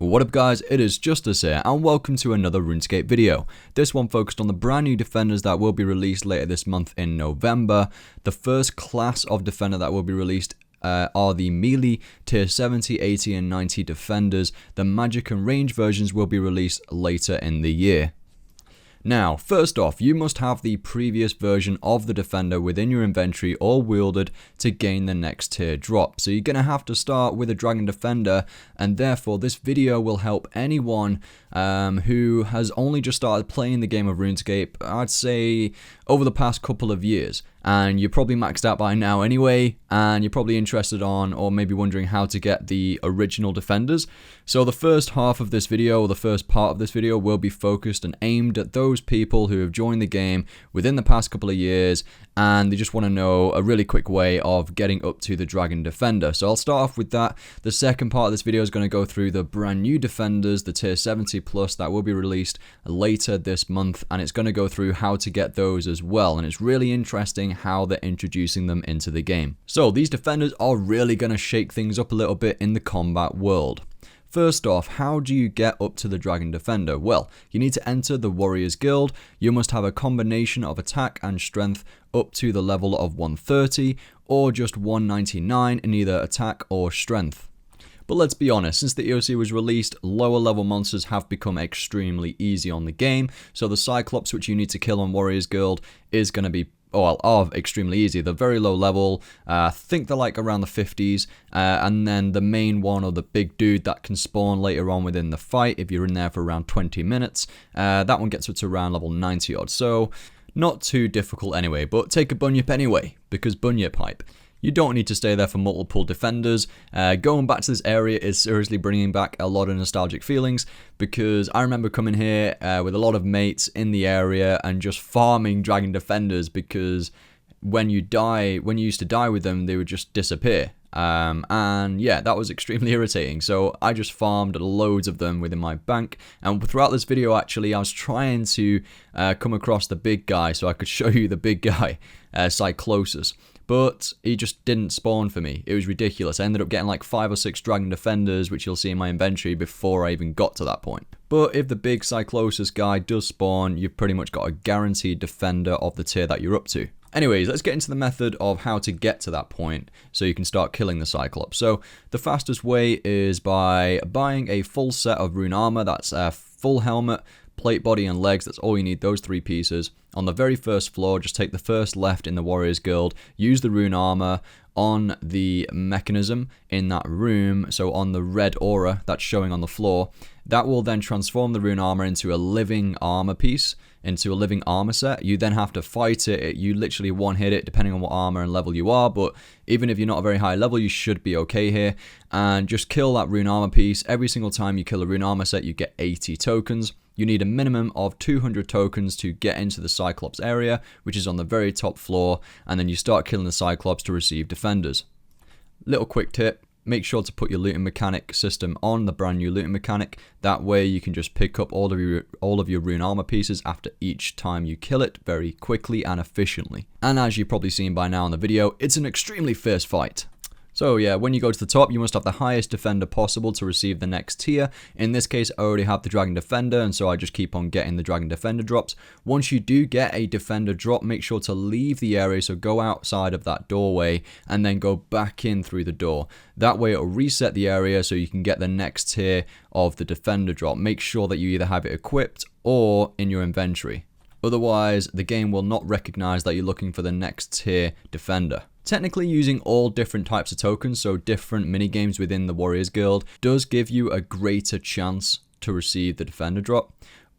What up guys, it is Justice here and welcome to another Runescape video. This one focused on the brand new defenders that will be released later this month in November. The first class of defender that will be released are the melee tier 70, 80 and 90 defenders. The magic and range versions will be released later in the year. Now, first off, you must have the previous version of the defender within your inventory or wielded to gain the next tier drop. So you're going to have to start with a dragon defender, and therefore this video will help anyone who has only just started playing the game of RuneScape, I'd say over the past couple of years. And you're probably maxed out by now anyway, and you're probably interested on or maybe wondering how to get the original defenders. So the first half of this video, or the first part of this video, will be focused and aimed at those people who have joined the game within the past couple of years and they just want to know a really quick way of getting up to the dragon defender. So I'll start off with that. The second part of this video is going to go through the brand new defenders, the tier 70 plus that will be released later this month, and it's going to go through how to get those as well. And it's really interesting how they're introducing them into the game. So these defenders are really going to shake things up a little bit in the combat world. First off, how do you get up to the Dragon Defender? Well, you need to enter the Warriors Guild. You must have a combination of attack and strength up to the level of 130 or just 199 in either attack or strength. But let's be honest, since the EOC was released, lower level monsters have become extremely easy on the game. So the Cyclops, which you need to kill on Warriors Guild, is going to be are extremely easy. They're very low level. I think they're like around the 50s. And then the main one, or the big dude that can spawn later on within the fight, if you're in there for around 20 minutes, that one gets up to around level 90 odd. So not too difficult anyway, but take a bunyip anyway, because bunyip hype. You don't need to stay there for multiple defenders. Going back to this area is seriously bringing back a lot of nostalgic feelings, because I remember coming here with a lot of mates in the area and just farming dragon defenders, because when you used to die with them, they would just disappear. And yeah, that was extremely irritating. So I just farmed loads of them within my bank. And throughout this video, actually, I was trying to come across the big guy so I could show you the big guy, Cyclosus. But he just didn't spawn for me. It was ridiculous. I ended up getting like 5 or 6 dragon defenders, which you'll see in my inventory, before I even got to that point. But if the big Cyclosus guy does spawn, you've pretty much got a guaranteed defender of the tier that you're up to. Anyways, let's get into the method of how to get to that point so you can start killing the Cyclops. So the fastest way is by buying a full set of rune armor. That's a full helmet, plate, body and legs. That's all you need, those 3 pieces. On the very first floor, just take the first left in the Warriors Guild, use the rune armor on the mechanism in that room, so on the red aura that's showing on the floor. That will then transform the rune armor into a living armor piece, into a living armor set. You then have to fight it. You literally one-hit it depending on what armor and level you are, but even if you're not a very high level, you should be okay here. And just kill that rune armor piece. Every single time you kill a rune armor set, you get 80 tokens. You need a minimum of 200 tokens to get into the Cyclops area, which is on the very top floor, and then you start killing the Cyclops to receive defenders. Little quick tip, make sure to put your looting mechanic system on, the brand new looting mechanic. That way you can just pick up all of your rune armor pieces after each time you kill it very quickly and efficiently. And as you've probably seen by now in the video, it's an extremely fierce fight. So yeah, when you go to the top, you must have the highest defender possible to receive the next tier. In this case, I already have the Dragon Defender, and so I just keep on getting the Dragon Defender drops. Once you do get a Defender drop, make sure to leave the area, so go outside of that doorway and then go back in through the door. That way it'll reset the area so you can get the next tier of the Defender drop. Make sure that you either have it equipped or in your inventory. Otherwise, the game will not recognize that you're looking for the next tier defender. Technically, using all different types of tokens, so different minigames within the Warriors Guild, does give you a greater chance to receive the defender drop.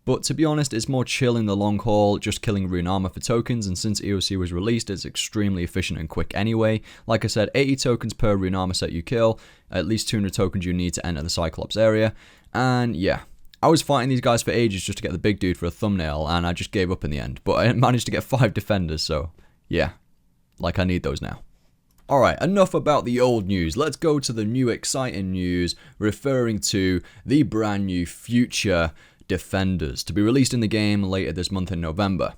But to be honest, it's more chill in the long haul, just killing rune armor for tokens, and since EOC was released, it's extremely efficient and quick anyway. Like I said, 80 tokens per rune armor set you kill, at least 200 tokens you need to enter the Cyclops area, and yeah. I was fighting these guys for ages just to get the big dude for a thumbnail, and I just gave up in the end. But I managed to get 5 defenders, so yeah, like I need those now. Alright, enough about the old news. Let's go to the new exciting news referring to the brand new future defenders to be released in the game later this month in November.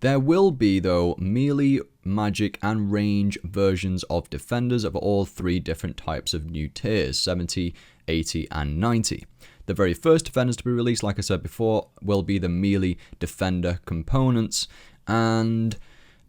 There will be, though, melee, magic, and range versions of defenders of all 3 different types of new tiers, 70, 80, and 90. The very first defenders to be released, like I said before, will be the melee defender components, and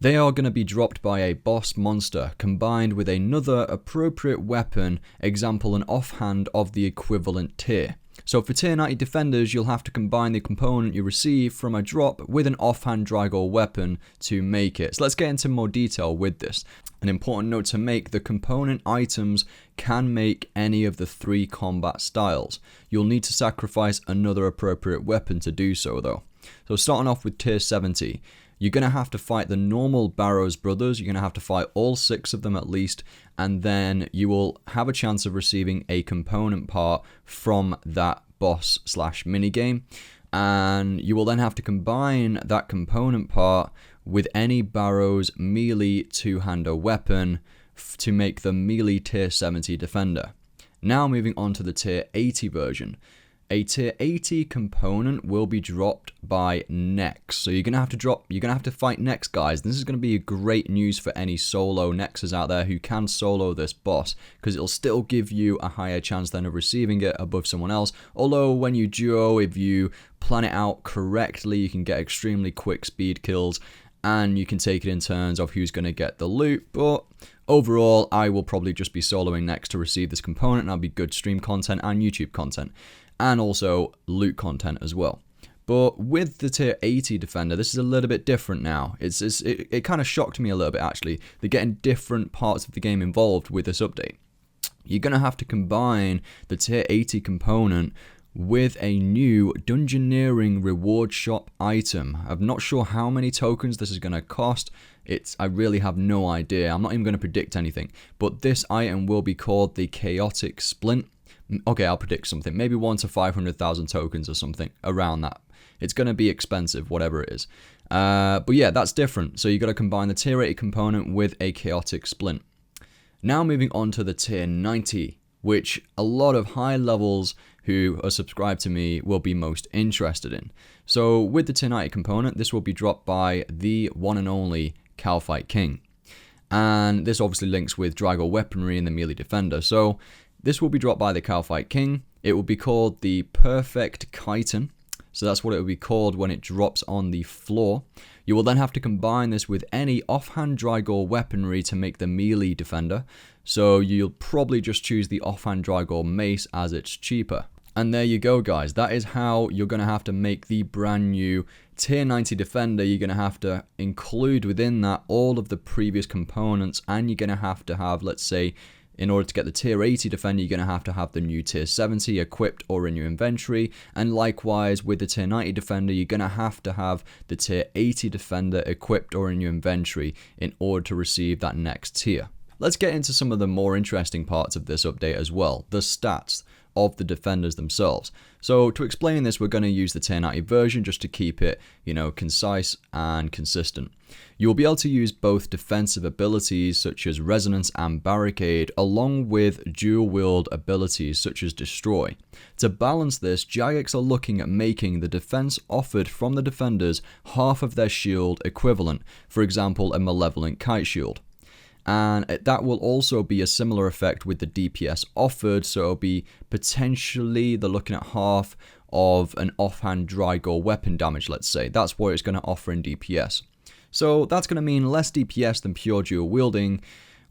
they are going to be dropped by a boss monster combined with another appropriate weapon, example an offhand of the equivalent tier. So for tier 90 defenders, you'll have to combine the component you receive from a drop with an offhand Drygor weapon to make it. So let's get into more detail with this. An important note to make, the component items can make any of the 3 combat styles. You'll need to sacrifice another appropriate weapon to do so though. So starting off with tier 70, you're going to have to fight the normal Barrows brothers. You're going to have to fight all 6 of them at least, and then you will have a chance of receiving a component part from that boss slash minigame, and you will then have to combine that component part with any Barrows melee 2-hander weapon to make the melee tier 70 defender. Now moving on to the tier 80 version. A tier 80 component will be dropped by Nex. So you're gonna have to fight Nex, guys. This is gonna be great news for any solo Nexers out there who can solo this boss, because it'll still give you a higher chance then of receiving it above someone else. Although when you duo, if you plan it out correctly, you can get extremely quick speed kills, and you can take it in turns of who's gonna get the loot. But overall, I will probably just be soloing Nex to receive this component, and that'll be good stream content and YouTube content, and also loot content as well. But with the tier 80 defender, this is a little bit different now. It kind of shocked me a little bit actually. They're getting different parts of the game involved with this update. You're going to have to combine the tier 80 component with a new Dungeoneering reward shop item. I'm not sure how many tokens this is going to cost. I really have no idea. I'm not even going to predict anything. But this item will be called the Chaotic Splint. Okay, I'll predict something. Maybe 1 to 500,000 tokens or something around that. It's going to be expensive, whatever it is. But yeah, that's different. So you got to combine the tier 80 component with a Chaotic Splint. Now moving on to the tier 90, which a lot of high levels who are subscribed to me will be most interested in. So with the tier 90 component, this will be dropped by the one and only Calfight King. And this obviously links with Drygor weaponry and the melee defender. So this will be dropped by the Calfight King. It will be called the Perfect Chiton. So that's what it will be called when it drops on the floor. You will then have to combine this with any offhand Drygor weaponry to make the melee defender. So you'll probably just choose the offhand Drygor mace as it's cheaper. And there you go, guys. That is how you're going to have to make the brand new tier 90 defender. You're going to have to include within that all of the previous components, and you're going to have, let's say, in order to get the tier 80 defender, you're going to have the new tier 70 equipped or in your inventory. And likewise, with the tier 90 defender, you're going to have the tier 80 defender equipped or in your inventory in order to receive that next tier. Let's get into some of the more interesting parts of this update as well, the stats of the defenders themselves. So to explain this, we're going to use the tier 90 version just to keep it, concise and consistent. You'll be able to use both defensive abilities such as Resonance and Barricade, along with dual wield abilities such as Destroy. To balance this, Jagex are looking at making the defense offered from the defenders half of their shield equivalent, for example a Malevolent Kite Shield. And that will also be a similar effect with the DPS offered, so it'll be potentially, they're looking at half of an offhand Drygor weapon damage, let's say. That's what it's going to offer in DPS. So that's going to mean less DPS than pure dual wielding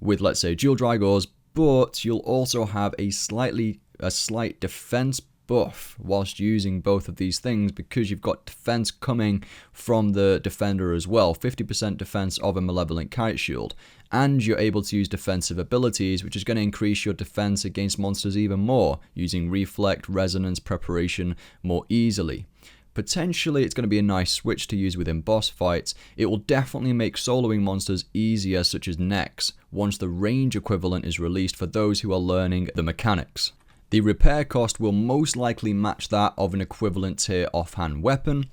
with, let's say, dual Drygors, but you'll also have a slight defense buff whilst using both of these things, because you've got defense coming from the defender as well, 50% defense of a Malevolent Kite Shield, and you're able to use defensive abilities, which is going to increase your defense against monsters even more, using Reflect, Resonance, Preparation more easily. Potentially, it's going to be a nice switch to use within boss fights. It will definitely make soloing monsters easier, such as Nex, once the range equivalent is released for those who are learning the mechanics. The repair cost will most likely match that of an equivalent tier offhand weapon.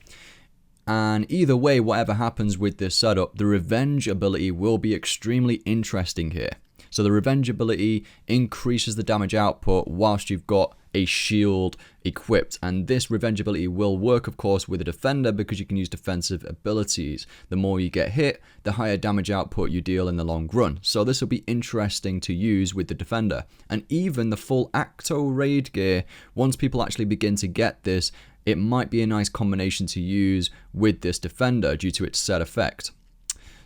And either way, whatever happens with this setup, the Revenge ability will be extremely interesting here. So the revenge ability increases the damage output whilst you've got a shield equipped, and this revenge ability will work of course with a defender because you can use defensive abilities. The more you get hit, the higher damage output you deal in the long run. So this will be interesting to use with the defender. And even the full Acto raid gear, once people actually begin to get this, it might be a nice combination to use with this defender due to its set effect.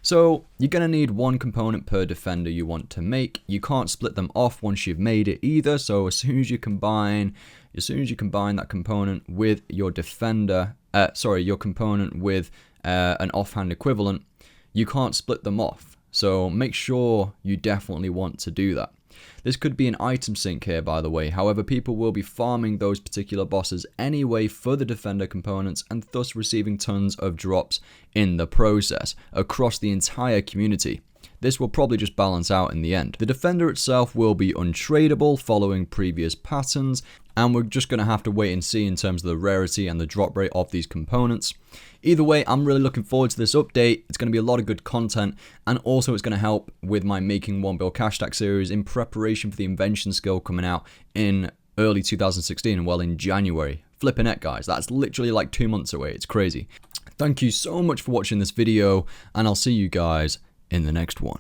So you're going to need one component per defender you want to make. You can't split them off once you've made it either. So as soon as you combine that component with your defender, your component with an offhand equivalent, you can't split them off. So make sure you definitely want to do that. This could be an item sink here, by the way. However, people will be farming those particular bosses anyway for the defender components and thus receiving tons of drops in the process across the entire community. This will probably just balance out in the end. The defender itself will be untradeable following previous patterns, and we're just going to have to wait and see in terms of the rarity and the drop rate of these components. Either way, I'm really looking forward to this update. It's going to be a lot of good content, and also it's going to help with my Making 1 Bill Cash Stack series in preparation for the invention skill coming out in early 2016, well, in January. Flipping heck, guys, that's literally like 2 months away. It's crazy. Thank you so much for watching this video, and I'll see you guys in the next one.